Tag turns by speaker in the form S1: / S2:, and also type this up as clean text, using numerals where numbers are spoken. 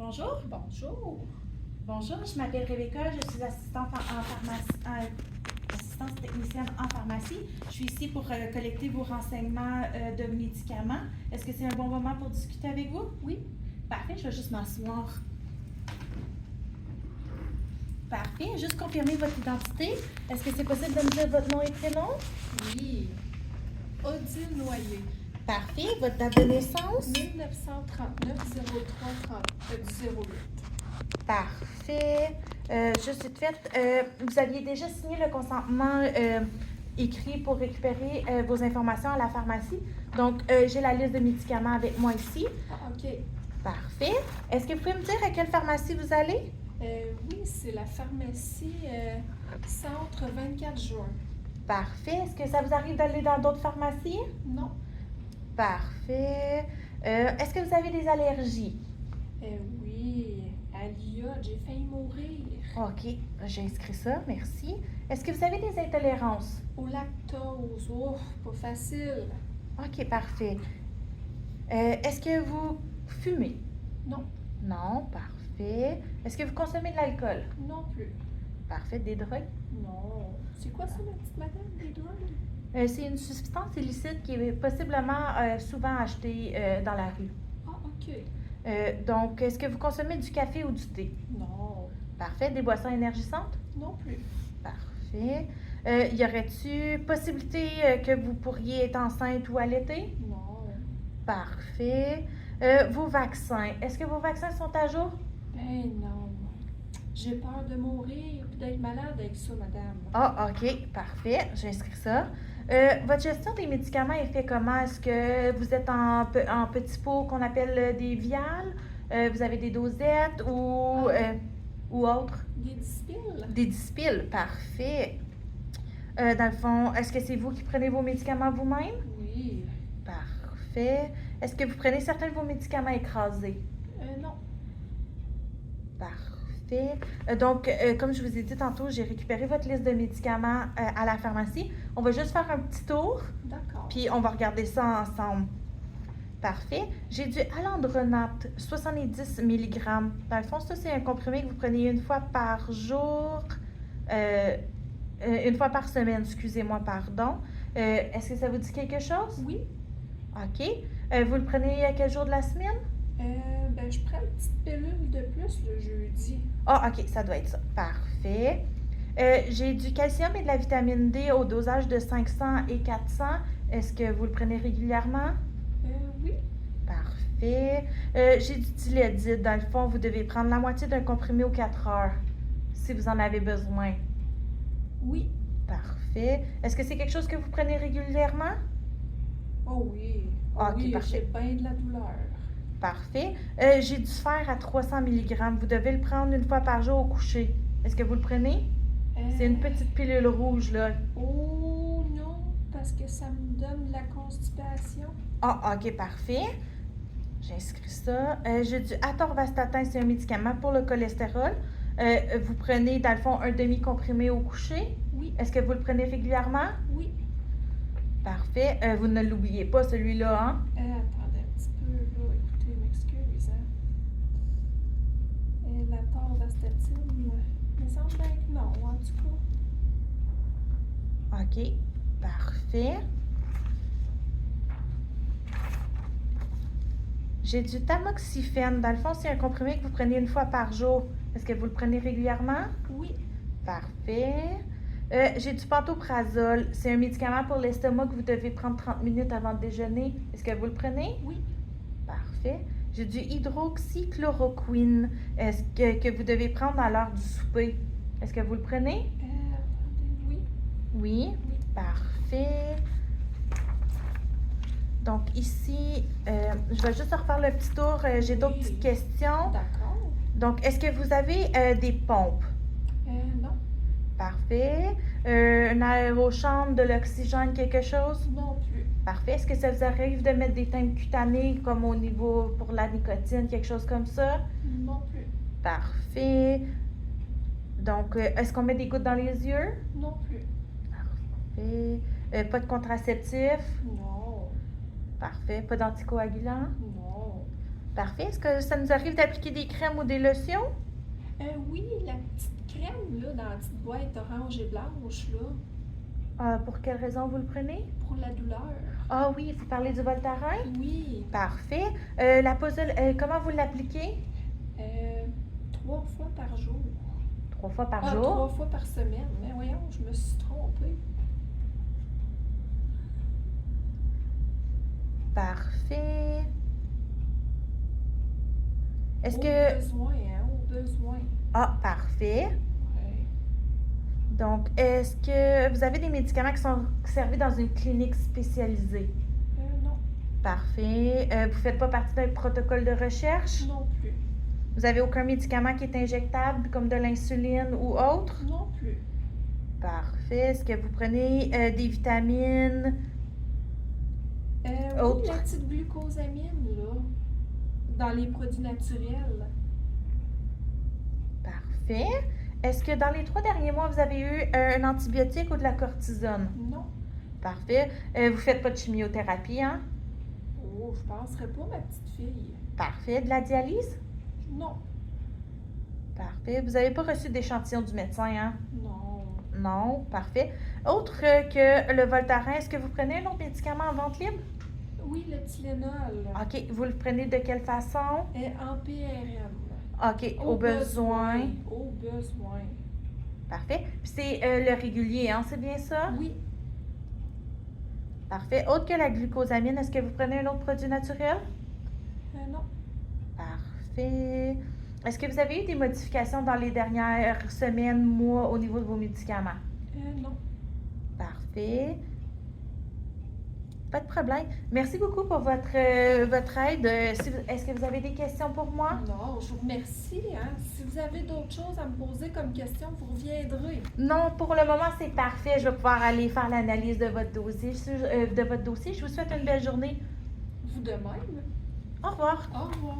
S1: Bonjour.
S2: Bonjour.
S1: Bonjour, je m'appelle Rebecca, je suis assistante en pharmacie, assistante technicienne en pharmacie. Je suis ici pour collecter vos renseignements de médicaments. Est-ce que c'est un bon moment pour discuter avec vous?
S2: Oui.
S1: Parfait, je vais juste m'asseoir. Parfait, juste confirmer votre identité. Est-ce que c'est possible de me dire votre nom et prénom?
S2: Oui. Odile Noyer.
S1: Parfait, votre date de naissance?
S2: 1939 03 08.
S1: Parfait. Juste vite fait, vous aviez déjà signé le consentement écrit pour récupérer vos informations à la pharmacie. Donc, j'ai la liste de médicaments avec moi ici.
S2: Ah, OK.
S1: Parfait. Est-ce que vous pouvez me dire à quelle pharmacie vous allez?
S2: Oui, c'est la pharmacie Centre 24 juin.
S1: Parfait. Est-ce que ça vous arrive d'aller dans d'autres pharmacies?
S2: Non.
S1: Parfait. Est-ce que vous avez des allergies?
S2: Oui. À l'iode, j'ai failli mourir.
S1: OK, j'ai inscrit ça, merci. Est-ce que vous avez des intolérances?
S2: Au lactose. Ouf, pas facile.
S1: OK, parfait. Est-ce que vous fumez?
S2: Non.
S1: Non, parfait. Est-ce que vous consommez de l'alcool?
S2: Non plus.
S1: Parfait. Des drogues?
S2: Non. C'est quoi ça, ma petite madame, des drogues?
S1: C'est une substance illicite qui est possiblement souvent achetée dans la rue.
S2: Ah, OK.
S1: Donc, est-ce que vous consommez du café ou du thé?
S2: Non.
S1: Parfait. Des boissons énergisantes?
S2: Non plus.
S1: Parfait. Y aurait-il possibilité que vous pourriez être enceinte ou allaiter?
S2: Non.
S1: Parfait. Vos vaccins, est-ce que vos vaccins sont à jour?
S2: Ben non. J'ai peur de mourir et d'être malade avec ça, madame.
S1: Ah, OK, parfait. J'inscris ça. Votre gestion des médicaments est fait comment? Est-ce que vous êtes en petits pots qu'on appelle des vials? Vous avez des dosettes ou autres?
S2: Des dispiles?
S1: Des dispiles, parfait. Dans le fond, est-ce que c'est vous qui prenez vos médicaments vous-même?
S2: Oui.
S1: Parfait. Est-ce que vous prenez certains de vos médicaments écrasés?
S2: Non.
S1: Parfait. Donc, comme je vous ai dit tantôt, j'ai récupéré votre liste de médicaments à la pharmacie. On va juste faire un petit tour,
S2: D'accord.
S1: puis on va regarder ça ensemble. Parfait. J'ai du alendronate, 70 mg. Dans le fond, ça, c'est un comprimé que vous prenez une fois par jour, une fois par semaine, excusez-moi, pardon. Est-ce que ça vous dit quelque chose?
S2: Oui.
S1: OK. Vous le prenez à quel jour de la semaine?
S2: Ben je prends une petite pilule de plus le jeudi.
S1: Ah, OK, ça doit être ça. Parfait. J'ai du calcium et de la vitamine D au dosage de 500 et 400. Est-ce que vous le prenez régulièrement?
S2: Oui.
S1: Parfait. J'ai du Tylédite. Dans le fond, vous devez prendre la moitié d'un comprimé aux 4 heures, si vous en avez besoin.
S2: Oui.
S1: Parfait. Est-ce que c'est quelque chose que vous prenez régulièrement?
S2: Oh oui. Oh
S1: OK,
S2: oui,
S1: parfait.
S2: j'ai bien de la douleur.
S1: Parfait. J'ai du fer à 300 mg. Vous devez le prendre une fois par jour au coucher. Est-ce que vous le prenez? C'est une petite pilule rouge, là.
S2: Oh non, parce que ça me donne de la constipation.
S1: Ah, OK, parfait. J'inscris ça. J'ai du atorvastatin, c'est un médicament pour le cholestérol. Vous prenez, dans le fond, un demi-comprimé au coucher.
S2: Oui.
S1: Est-ce que vous le prenez régulièrement?
S2: Oui.
S1: Parfait. Vous ne l'oubliez pas, celui-là, hein?
S2: Attendez un petit peu, là. Écoutez, m'excuse, hein. La torvastatine, il me semble bien que non, en tout cas.
S1: OK, parfait. J'ai du tamoxifène. Dans le fond, c'est un comprimé que vous prenez une fois par jour. Est-ce que vous le prenez régulièrement?
S2: Oui.
S1: Parfait. J'ai du pantoprazole. C'est un médicament pour l'estomac que vous devez prendre 30 minutes avant le déjeuner. Est-ce que vous le prenez?
S2: Oui.
S1: Parfait. J'ai du hydroxychloroquine. Est-ce que vous devez prendre à l'heure du souper? Est-ce que vous le prenez?
S2: Attendez, oui.
S1: Oui.
S2: Oui.
S1: Parfait. Donc ici, je vais juste refaire le petit tour. J'ai d'autres
S2: Oui.
S1: petites questions.
S2: D'accord.
S1: Donc, est-ce que vous avez des pompes?
S2: Non.
S1: Parfait. Une aérochambre, de l'oxygène, quelque chose?
S2: Non plus.
S1: Parfait. Est-ce que ça vous arrive de mettre des teintes cutanées comme au niveau pour la nicotine, quelque chose comme ça?
S2: Non plus.
S1: Parfait. Donc, est-ce qu'on met des gouttes dans les yeux?
S2: Non plus.
S1: Parfait. Pas de contraceptif?
S2: Non.
S1: Parfait. Pas d'anticoagulant?
S2: Non.
S1: Parfait. Est-ce que ça nous arrive d'appliquer des crèmes ou des lotions?
S2: Oui, la petite crème, là, dans la petite boîte orange et blanche, là,
S1: Pour quelle raison vous le prenez?
S2: pour la douleur.
S1: Ah oui, vous parlez du Voltaren?
S2: Oui,
S1: Parfait. La puzzle, comment vous l'appliquez?
S2: 3 fois par jour.
S1: 3 fois par
S2: Ah,
S1: jour?
S2: 3 fois par semaine. Mais voyons, je me suis trompée.
S1: Parfait. Est-ce
S2: Au
S1: que...
S2: besoin, hein, au besoin.
S1: Ah, parfait.
S2: Ouais.
S1: Donc, est-ce que vous avez des médicaments qui sont servis dans une clinique spécialisée?
S2: Non,
S1: Parfait. Vous ne faites pas partie d'un protocole de recherche?
S2: non plus.
S1: Vous n'avez aucun médicament qui est injectable, comme de l'insuline ou autre?
S2: Non plus.
S1: Parfait. Est-ce que vous prenez des vitamines?
S2: Oui,
S1: Autre.
S2: la petite glucosamine, là, dans les produits naturels.
S1: Parfait. Est-ce que dans les 3 derniers mois, vous avez eu un antibiotique ou de la cortisone?
S2: Non.
S1: Parfait. Vous ne faites pas de chimiothérapie, hein?
S2: Oh, je penserais pas, ma petite fille.
S1: Parfait. De la dialyse?
S2: Non.
S1: Parfait. Vous n'avez pas reçu d'échantillon du médecin, hein?
S2: Non.
S1: Non. Parfait. Autre que le Voltaren, est-ce que vous prenez un autre médicament en vente libre?
S2: Oui, le Tylenol.
S1: OK. Vous le prenez de quelle façon?
S2: En PRN.
S1: OK. Au besoin.
S2: Au besoin.
S1: Parfait. Puis c'est le régulier, hein? C'est bien ça?
S2: Oui.
S1: Parfait. Autre que la glucosamine, est-ce que vous prenez un autre produit naturel?
S2: Non.
S1: Parfait. Est-ce que vous avez eu des modifications dans les dernières semaines, mois au niveau de vos médicaments?
S2: Non.
S1: Parfait. Pas de problème. Merci beaucoup pour votre aide. Est-ce que vous avez des questions pour moi?
S2: Non, je vous remercie. Hein. Si vous avez d'autres choses à me poser comme question, vous reviendrez.
S1: Non, pour le moment, c'est parfait. Je vais pouvoir aller faire l'analyse de votre dossier. Je vous souhaite une belle journée.
S2: Vous de même.
S1: Au revoir.
S2: Au revoir.